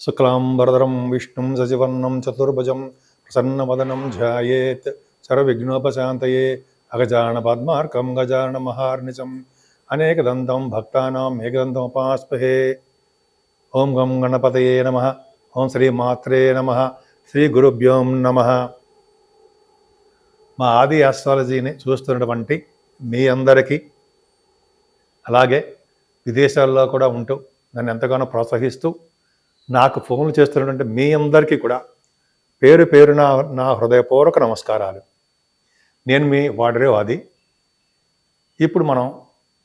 శుక్లాంబరధరం విష్ణుం శశివర్ణం చతుర్భుజం ప్రసన్నవదనం ధ్యాయేత్ సర్వవిఘ్నోపశాంతయే అగజాన పద్మార్కం గజాన మహార్నిశం అనేకదంతం భక్తానాం ఏకదంతముపాస్మహే. ఓం గం గణపతయే నమః. ఓం శ్రీ మాత్రే నమః. శ్రీ గురుభ్యోం నమః. మా ఆది ఆస్ట్రాలజీని చూస్తున్నటువంటి మీ అందరికీ, అలాగే విదేశాల్లో కూడా ఉంటూ నన్ను ఎంతగానో ప్రోత్సహిస్తూ నాకు ఫోన్లు చేస్తున్నటువంటి మీ అందరికీ కూడా పేరు పేరున నా హృదయపూర్వక నమస్కారాలు. నేను మీ వాడరే ఆది. ఇప్పుడు మనం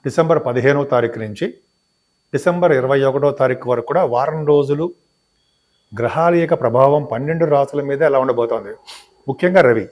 డిసెంబర్ 15వ తారీఖు నుంచి డిసెంబర్ 21వ తారీఖు వరకు కూడా వారం రోజులు గ్రహాల యొక్క ప్రభావం 12 రాసుల మీద ఎలా ఉండబోతోంది. ముఖ్యంగా రవి,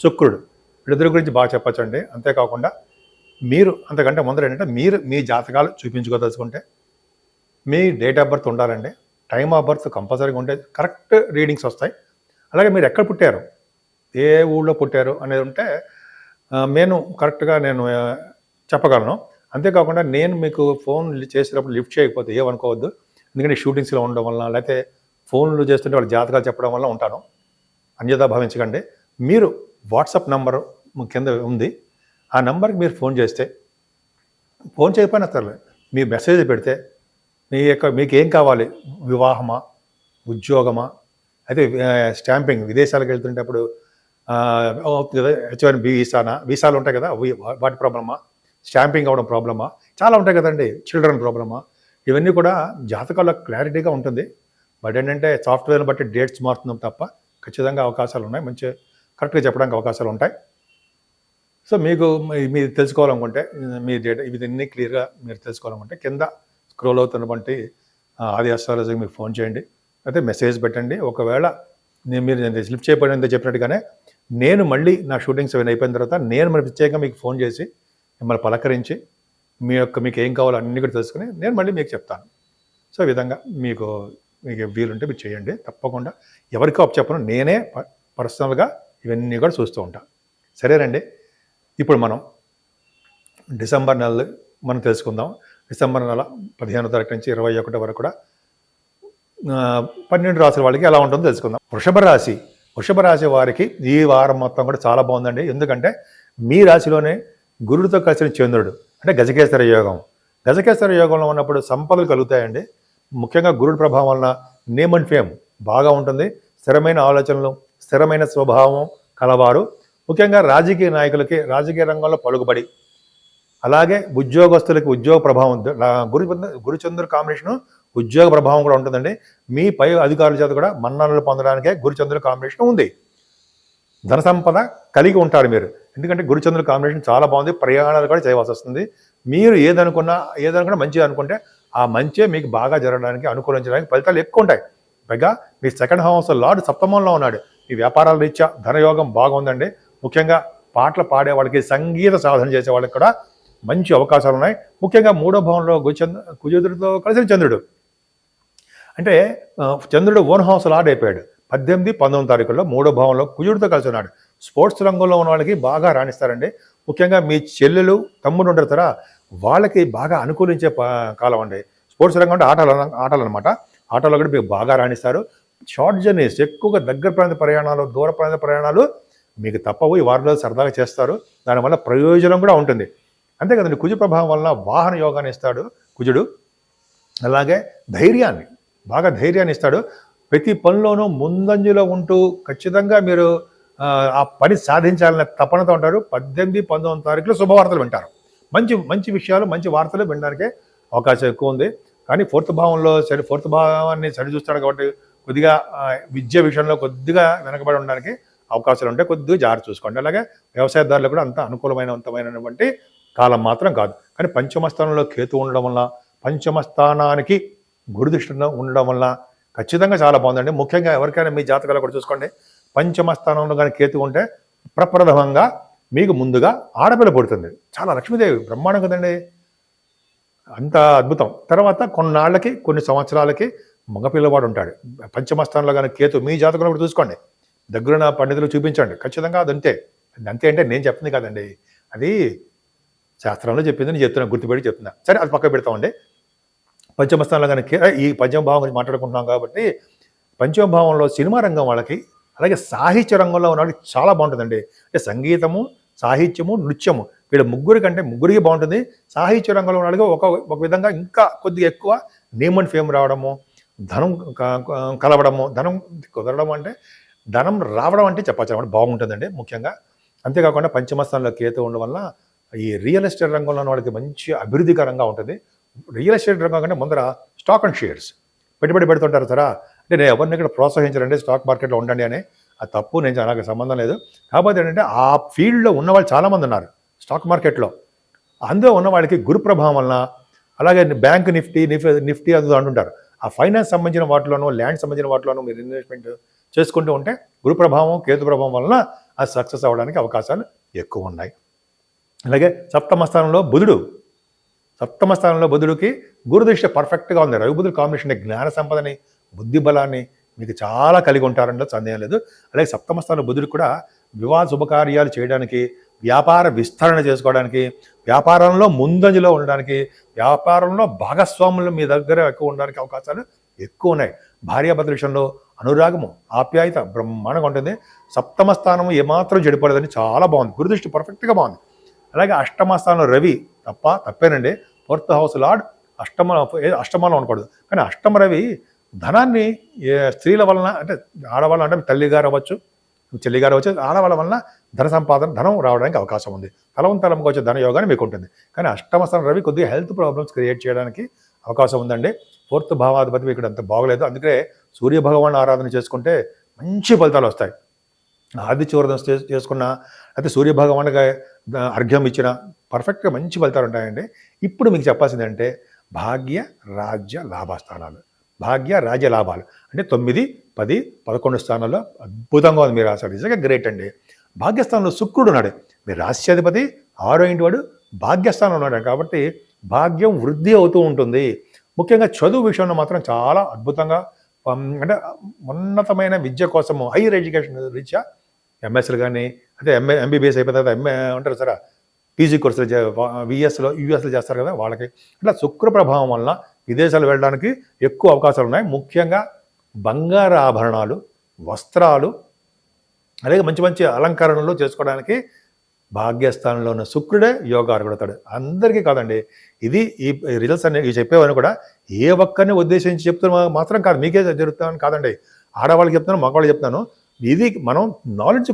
శుక్రుడు వీళ్ళిద్దరి గురించి బాగా చెప్పచ్చండి. అంతేకాకుండా మీరు అంతకంటే ముందర ఏంటంటే మీరు మీ జాతకాలు చూపించుకోదలుచుకుంటే మీ డేట్ ఆఫ్ బర్త్ ఉండాలండి. టైమ్ ఆఫ్ బర్త్ కంపల్సరీగా ఉంటే కరెక్ట్ రీడింగ్స్ వస్తాయి. అలాగే మీరు ఎక్కడ పుట్టారు, ఏ ఊళ్ళో పుట్టారు అనేది ఉంటే నేను కరెక్ట్గా చెప్పగలను. అంతేకాకుండా నేను మీకు ఫోన్ చేసేటప్పుడు లిఫ్ట్ చేయకపోతే ఏమనుకోవద్దు. ఎందుకంటే షూటింగ్స్లో ఉండడం వల్ల, లేకపోతే ఫోన్లు చేస్తుంటే వాళ్ళ జాతకాలు చెప్పడం వల్ల ఉంటాను. అన్యథా భావించకండి. మీరు వాట్సాప్ నంబరు కింద ఉంది, ఆ నెంబర్కి మీరు ఫోన్ చేస్తే, ఫోన్ చేయకపోయినా సరే మీ మెసేజ్ పెడితే మీకు ఏం కావాలి, వివాహమా, ఉద్యోగమా, అయితే స్టాంపింగ్ విదేశాలకు వెళ్తుంటప్పుడు H1B వీసాలు ఉంటాయి కదా, వాటి ప్రాబ్లమా, స్టాంపింగ్ అవ్వడం ప్రాబ్లమా, చాలా ఉంటాయి కదండి, చిల్డ్రన్ ప్రాబ్లమా, ఇవన్నీ కూడా జాతకాల్లో క్లారిటీగా ఉంటుంది. బట్ ఏంటంటే సాఫ్ట్వేర్ని బట్టి డేట్స్ మారుతున్నాం తప్ప ఖచ్చితంగా అవకాశాలు ఉన్నాయి, మంచి కరెక్ట్గా చెప్పడానికి అవకాశాలు ఉంటాయి. సో మీకు మీరు తెలుసుకోవాలనుకుంటే మీ డేటా ఇవన్నీ క్లియర్గా మీరు తెలుసుకోవాలనుకుంటే కింద స్క్రోల్ అవుతున్నటువంటి ఆది ఆస్ట్రాలజీకి మీకు ఫోన్ చేయండి, అయితే మెసేజ్ పెట్టండి. ఒకవేళ మీరు లిఫ్ట్ చేయబడిందో చెప్పినట్టుగానే నేను మళ్ళీ నా షూటింగ్స్ అవన్నీ అయిపోయిన తర్వాత నేను మరి ప్రత్యేకంగా మీకు ఫోన్ చేసి మిమ్మల్ని పలకరించి మీకు ఏం కావాలో అన్నీ కూడా తెలుసుకుని నేను మళ్ళీ మీకు చెప్తాను. సో ఈ విధంగా మీకు వీలుంటే మీరు చేయండి. తప్పకుండా ఎవరికో చెప్పను, నేనే పర్సనల్గా ఇవన్నీ కూడా చూస్తూ ఉంటాను. సరేనండి. ఇప్పుడు మనం డిసెంబర్ నెల మనం తెలుసుకుందాం. డిసెంబర్ నెల 15వ తారీఖు నుంచి 21 వరకు కూడా 12 రాశుల వాళ్ళకి ఎలా ఉంటుందో తెలుసుకుందాం. వృషభ రాశి వారికి ఈ వారం మొత్తం కూడా చాలా బాగుందండి. ఎందుకంటే మీ రాశిలోనే గురుడితో కలిసిన చంద్రుడు, అంటే గజకేసర యోగం. గజకేసర యోగంలో ఉన్నప్పుడు సంపదలు కలుగుతాయండి. ముఖ్యంగా గురుడి ప్రభావం వలన నేమ్ అండ్ ఫేమ్ బాగా ఉంటుంది. స్థిరమైన ఆలోచనలు, స్థిరమైన స్వభావం కలవారు. ముఖ్యంగా రాజకీయ నాయకులకి రాజకీయ రంగంలో పలుకుబడి, అలాగే ఉద్యోగస్తులకి ఉద్యోగ ప్రభావం, గురుచంద్రుడు కాంబినేషను ఉద్యోగ ప్రభావం కూడా ఉంటుందండి. మీ పై అధికారుల చేత కూడా మన్ననలు పొందడానికే గురుచంద్రుడు కాంబినేషన్ ఉంది. ధన సంపద కలిగి ఉంటారు మీరు, ఎందుకంటే గురుచంద్రుడు కాంబినేషన్ చాలా బాగుంది. ప్రయాణాలు కూడా చేయవలసి వస్తుంది. మీరు ఏదనుకున్నా మంచిగా అనుకుంటే ఆ మంచే మీకు బాగా జరగడానికి, అనుకూలించడానికి ఫలితాలు ఎక్కువ ఉంటాయి. పైగా మీ సెకండ్ హౌస్ లార్డ్ సప్తమంలో ఉన్నాడు. మీ వ్యాపారాల రీత్యా ధనయోగం బాగుందండి. ముఖ్యంగా పాటలు పాడే వాళ్ళకి, సంగీత సాధన చేసే వాళ్ళకి కూడా మంచి అవకాశాలు ఉన్నాయి. ముఖ్యంగా 3వ భావంలో కుజుడితో కలిసిన చంద్రుడు, అంటే చంద్రుడు ఓన్ హౌస్ లార్డ్ అయిపోయాడు. 18, 19 తారీఖుల్లో 3వ భావంలో కుజుడితో కలిసి ఉన్నాడు. స్పోర్ట్స్ రంగంలో ఉన్న వాళ్ళకి బాగా రాణిస్తారండి. ముఖ్యంగా మీ చెల్లెలు, తమ్ముడు ఉంటారా, వాళ్ళకి బాగా అనుకూలించే కాలం అండి. స్పోర్ట్స్ రంగం అంటే ఆటలు అనమాట. ఆటలో కూడా మీకు బాగా రాణిస్తారు. షార్ట్ జర్నీస్, ఎక్కువగా దగ్గర ప్రాంత ప్రయాణాలు, దూర ప్రాంత ప్రయాణాలు మీకు తప్పవు. ఈ వారంలో సరదాగా చేస్తారు. దానివల్ల ప్రయోజనం కూడా ఉంటుంది. అంతే కదండి, కుజ ప్రభావం వల్ల వాహన యోగాన్ని ఇస్తాడు కుజుడు. అలాగే బాగా ధైర్యాన్ని ఇస్తాడు. ప్రతి పనిలోనూ ముందంజలో ఉంటూ ఖచ్చితంగా మీరు ఆ పని సాధించాలనే తపనతో ఉంటారు. 18, 19 తారీఖులో శుభవార్తలు వింటారు. మంచి విషయాలు, మంచి వార్తలు వినడానికే అవకాశం ఎక్కువ ఉంది. కానీ ఫోర్త్ భావాన్ని సరిచూస్తాడు కాబట్టి కొద్దిగా విద్య విషయంలో కొద్దిగా వెనకబడి ఉండడానికి అవకాశాలు ఉంటాయి. కొద్దిగా జాగ్రత్త చూసుకోండి. అలాగే వ్యవసాయదారులు కూడా అంత అనుకూలమైనటువంటి కాలం మాత్రం కాదు. కానీ పంచమ స్థానంలో కేతు ఉండడం వల్ల, పంచమ స్థానానికి గురుదృష్టిలో ఉండడం వల్ల ఖచ్చితంగా చాలా బాగుందండి. ముఖ్యంగా ఎవరికైనా మీ జాతకాలు కూడా చూసుకోండి. పంచమ స్థానంలో కానీ కేతు ఉంటే ప్రప్రథమంగా మీకు ముందుగా ఆడపిల్ల పుడుతుంది. చాలా లక్ష్మీదేవి, బ్రహ్మాండం కదండి, అంత అద్భుతం. తర్వాత కొన్నాళ్ళకి, కొన్ని సంవత్సరాలకి మగపిల్లవాడు ఉంటాడు. పంచమ స్థానంలో కానీ కేతు మీ జాతకంలో కూడా చూసుకోండి. దగ్గరున్న పండితులు చూపించండి. ఖచ్చితంగా అది అంతే అంటే నేను చెప్తుంది కాదండి, అది శాస్త్రంలో చెప్పింది, నేను చెప్తున్నా, గుర్తుపెట్టి చెప్తున్నా. సరే, అది పక్క పెడతామండి. పంచమ స్థానంలో కానీ ఈ పంచమ భావం గురించి మాట్లాడుకుంటున్నాం కాబట్టి పంచమ భావంలో సినిమా రంగం వాళ్ళకి, అలాగే సాహిత్య రంగంలో ఉన్న వాళ్ళకి చాలా బాగుంటుందండి. అంటే సంగీతము, సాహిత్యము, నృత్యము వీళ్ళ ముగ్గురి కంటే ముగ్గురికి బాగుంటుంది. సాహిత్య రంగంలో ఉన్న వాళ్ళకి ఒక విధంగా ఇంకా కొద్దిగా ఎక్కువ నేమ్ అండ్ ఫేమ్ రావడము, ధనం కలవడము, ధనం కుదరడం అంటే ధనం రావడం అంటే చెప్పచ్చు అనమాట, బాగుంటుందండి ముఖ్యంగా. అంతేకాకుండా పంచమ స్థానంలో కేతు ఉండడం వల్ల ఈ రియల్ ఎస్టేట్ రంగంలో ఉన్న వాళ్ళకి మంచి అభివృద్ధికరంగా ఉంటుంది. రియల్ ఎస్టేట్ రంగం కంటే ముందర స్టాక్ అండ్ షేర్స్ పెట్టుబడి పెడుతుంటారు సారా. అంటే నేను ఎవరిని ఇక్కడ ప్రోత్సహించాలంటే స్టాక్ మార్కెట్లో ఉండండి అని, అది తప్పు, నేను నాకు సంబంధం లేదు. కాకపోతే ఏంటంటే ఆ ఫీల్డ్లో ఉన్న వాళ్ళు చాలామంది ఉన్నారు స్టాక్ మార్కెట్లో. అందులో ఉన్న వాళ్ళకి గురు ప్రభావం వలన, అలాగే బ్యాంక్ నిఫ్టీ అది అంటుంటారు, ఆ ఫైనాన్స్ సంబంధించిన వాటిలోనూ, ల్యాండ్ సంబంధించిన వాటిలోనూ మీరు ఇన్వెస్ట్మెంట్ చేసుకుంటూ ఉంటే గురు ప్రభావం, కేతు ప్రభావం వలన అది సక్సెస్ అవ్వడానికి అవకాశాలు ఎక్కువ ఉన్నాయి. అలాగే సప్తమ స్థానంలో బుధుడికి గురుదృష్టి పర్ఫెక్ట్గా ఉంది. రవి బుధుడు కాంబినేషన్ జ్ఞాన సంపదని, బుద్ధి బలాన్ని మీకు చాలా కలిగి ఉంటారంటే సందేహం లేదు. అలాగే సప్తమ స్థానంలో బుధుడికి కూడా వివాహ శుభకార్యాలు చేయడానికి, వ్యాపార విస్తరణ చేసుకోవడానికి, వ్యాపారంలో ముందంజలో ఉండడానికి, వ్యాపారంలో భాగస్వాములు మీ దగ్గర ఎక్కువ ఉండడానికి అవకాశాలు ఎక్కువ ఉన్నాయి. భార్యాభర్తల విషయంలో అనురాగము, ఆప్యాయత బ్రహ్మాండంగా ఉంటుంది. సప్తమ స్థానం ఏమాత్రం చెడిపోలేదని చాలా బాగుంది, గురుదృష్టి పర్ఫెక్ట్గా బాగుంది. అలాగే అష్టమ స్థానంలో రవి తప్పేనండి. 4th హౌస్ లార్డ్ అష్టమంలో ఉండకూడదు, కానీ అష్టమ రవి ధనాన్ని స్త్రీల వలన, అంటే ఆడవాళ్ళ అంటే తల్లిగారు అవ్వచ్చు, చెల్లిగారు అవ్వచ్చు, ఆడవాళ్ళ వలన ధనం రావడానికి అవకాశం ఉంది. తలంకి వచ్చే ధన యోగాన్ని మీకు ఉంటుంది. కానీ అష్టమ స్థానం రవి కొద్దిగా హెల్త్ ప్రాబ్లమ్స్ క్రియేట్ చేయడానికి అవకాశం ఉందండి. 4th భావాధిపతి ఇక్కడ అంత బాగలేదు. అందుకే సూర్య భగవాన్ ఆరాధన చేసుకుంటే మంచి ఫలితాలు వస్తాయి. ఆదిత్యవర్ధన చేసుకున్న, అయితే సూర్య భగవాన్గా అర్ఘ్యం ఇచ్చిన పర్ఫెక్ట్గా మంచి ఫలితాలు ఉంటాయండి. ఇప్పుడు మీకు చెప్పాల్సింది అంటే భాగ్య రాజ్య లాభస్థానాలు, భాగ్య రాజ్య లాభాలు అంటే 9, 10, 11 స్థానాల్లో అద్భుతంగా ఉంది మీరు రాశారు, నిజంగా గ్రేట్ అండి. భాగ్యస్థానంలో శుక్రుడు ఉన్నాడు, మీరు రాశ్యాధిపతి 6వ ఇంటి వాడు భాగ్యస్థానంలో ఉన్నాడు కాబట్టి భాగ్యం వృద్ధి అవుతూ ఉంటుంది. ముఖ్యంగా చదువు విషయంలో మాత్రం చాలా అద్భుతంగా, అంటే ఉన్నతమైన విద్య కోసము హైయర్ ఎడ్యుకేషన్ రీత్యా ఎంఎస్లు కానీ, అయితే ఎంబీబీఎస్ అయిపోయిన తర్వాత ఉంటారు సరే పీజీ కోర్సులు యూఎస్లో చేస్తారు కదా వాళ్ళకి, ఇట్లా శుక్ర ప్రభావం వలన విదేశాలు వెళ్ళడానికి ఎక్కువ అవకాశాలు ఉన్నాయి. ముఖ్యంగా బంగారు ఆభరణాలు, వస్త్రాలు, అలాగే మంచి మంచి అలంకరణలు చేసుకోవడానికి భాగ్యస్థానంలో ఉన్న శుక్రుడే యోగార్హుడతాడు. అందరికీ కాదండి, ఇది ఈ రిజల్ట్స్ అనే చెప్పేవని కూడా ఏ ఒక్కరిని ఉద్దేశించి చెప్తున్నా మాత్రం కాదు, మీకే జరుగుతామని కాదండి, ఆడవాళ్ళకి చెప్తున్నాను, మగవాళ్ళకి చెప్తున్నాను. ఇది మనం నాలెడ్జ్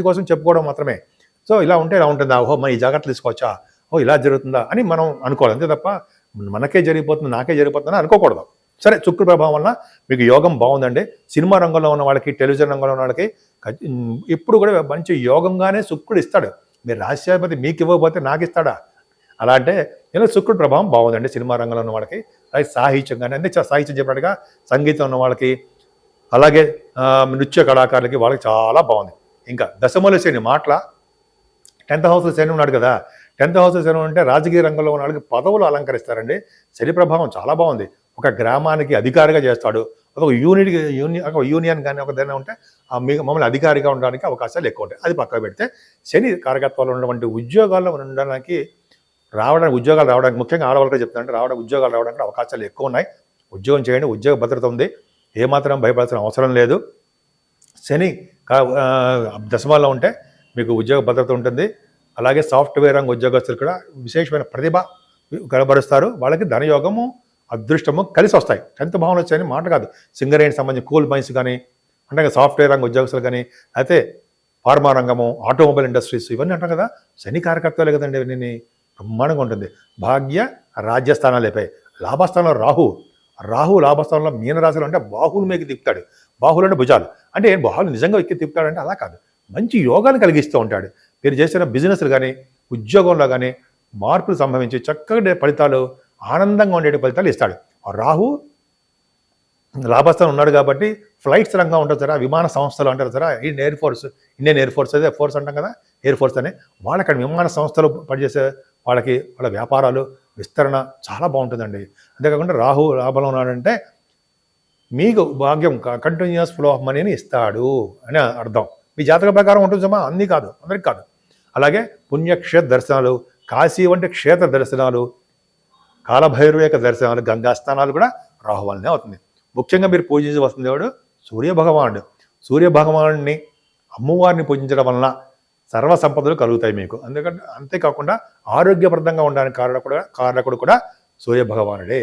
కోసం చెప్పుకోవడం మాత్రమే. సో ఇలా ఉంటే ఇలా ఉంటుందా, ఓహో మన ఈ జాగ్రత్తలు తీసుకోవచ్చా, ఓ ఇలా జరుగుతుందా అని మనం అనుకోవాలి, అంతే తప్ప మనకే జరిగిపోతుంది, నాకే జరిగిపోతుందని అనుకోకూడదు. సరే, శుక్ర ప్రభావం వలన మీకు యోగం బాగుందండి. సినిమా రంగంలో ఉన్న వాళ్ళకి, టెలివిజన్ రంగంలో ఉన్న వాళ్ళకి ఇప్పుడు కూడా మంచి యోగంగానే శుక్రుడు ఇస్తాడు. మీరు రాశ్యాధిపతి మీకు ఇవ్వకపోతే నాకు ఇస్తాడా? అలా అంటే ఇలా శుక్రుడు ప్రభావం బాగుందండి సినిమా రంగంలో ఉన్న వాళ్ళకి. అలాగే సాహిత్యం కానీ, అంటే సాహిత్యం చెప్పినట్టుగా సంగీతం ఉన్న వాళ్ళకి, అలాగే నృత్య కళాకారులకి వాళ్ళకి చాలా బాగుంది. ఇంకా దశమూల శని మాటల 10th హౌస్లో శని ఉన్నాడు కదా, 10th హౌస్లో శని ఉంటే రాజకీయ రంగంలో ఉన్న వాళ్ళకి పదవులు అలంకరిస్తారండి. శని ప్రభావం చాలా బాగుంది. ఒక గ్రామానికి అధికారిగా చేస్తాడు, ఒక యూనియన్ కానీ ఒక దాన్ని ఉంటే మమ్మల్ని అధికారిగా ఉండడానికి అవకాశాలు ఎక్కువ ఉంటాయి. అది పక్కన పెడితే శని కారకత్వాలు ఉన్నటువంటి ఉద్యోగాల్లో ఉండడానికి ఉద్యోగాలు రావడానికి ముఖ్యంగా ఆడవాళ్ళకి చెప్తానంటే ఉద్యోగాలు రావడానికి అవకాశాలు ఎక్కువ ఉన్నాయి. ఉద్యోగం చేయండి, ఉద్యోగ భద్రత ఉంది, ఏమాత్రం భయపడాల్సిన అవసరం లేదు. శని దశమాల్లో ఉంటే మీకు ఉద్యోగ భద్రత ఉంటుంది. అలాగే సాఫ్ట్వేర్ రంగ ఉద్యోగస్తులు కూడా విశేషమైన ప్రతిభ కనబరుస్తారు. వాళ్ళకి ధనయోగము, అదృష్టము కలిసి వస్తాయి. 10th భావంలో వచ్చాయని మాట కాదు. సింగరేణికి సంబంధించి కోల్ మైన్స్ కానీ, అంటే సాఫ్ట్వేర్ రంగ ఉద్యోగస్తులు కానీ, అయితే ఫార్మా రంగము, ఆటోమొబైల్ ఇండస్ట్రీస్, ఇవన్నీ అంటాం కదా, శని కారకత్వాలే కదండి. ఇవన్నీ బ్రహ్మాండంగా ఉంటుంది. భాగ్య రాజ్యస్థానాలు అయిపోయి లాభస్థానంలో రాహు లాభస్థానంలో మీనరాశిలో అంటే బాహువులు మీకు తిప్పుతాడు. బాహువులు అంటే భుజాలు, అంటే బాహువులు నిజంగా ఎక్కి తిప్పుతాడంటే అలా కాదు, మంచి యోగాన్ని కలిగిస్తూ ఉంటాడు. మీరు చేసిన బిజినెస్లు కానీ, ఉద్యోగంలో కానీ మార్పులు సంభవించి చక్కగా ఫలితాలు, ఆనందంగా ఉండే ఫలితాలు ఇస్తాడు. రాహు లాభస్థానం ఉన్నాడు కాబట్టి ఫ్లైట్స్ రంగం ఉంటుంది సార్, విమాన సంస్థలు అంటారు సార్, ఇండియన్ ఎయిర్ ఫోర్స్ అదే ఫోర్స్ అంటాం కదా, ఎయిర్ ఫోర్స్ అని వాళ్ళకి విమాన సంస్థలు పనిచేసే వాళ్ళ వ్యాపారాలు విస్తరణ చాలా బాగుంటుందండి. అంతేకాకుండా రాహు లాభంలో ఉన్నాడంటే మీకు భాగ్యం, కంటిన్యూస్ ఫ్లో ఆఫ్ మనీని ఇస్తాడు అని అర్థం. మీ జాతక ప్రకారం ఉంటుందమ్మా, అన్నీ కాదు, అందరికి కాదు. అలాగే పుణ్యక్షేత్ర దర్శనాలు, కాశీ వంటి క్షేత్ర దర్శనాలు, కాలభైరవ యొక్క దర్శనాలు, గంగా స్నానాలు కూడా రాహు వల్లనే అవుతుంది. ముఖ్యంగా మీరు పూజించి వస్తుంది దేవుడు సూర్య భగవానుడు. సూర్య భగవానుడిని, అమ్మవారిని పూజించడం వలన సర్వ సంపదలు కలుగుతాయి మీకు. అంతేకాకుండా ఆరోగ్యప్రదంగా ఉండడానికి కారకుడు కూడా సూర్య భగవానుడే.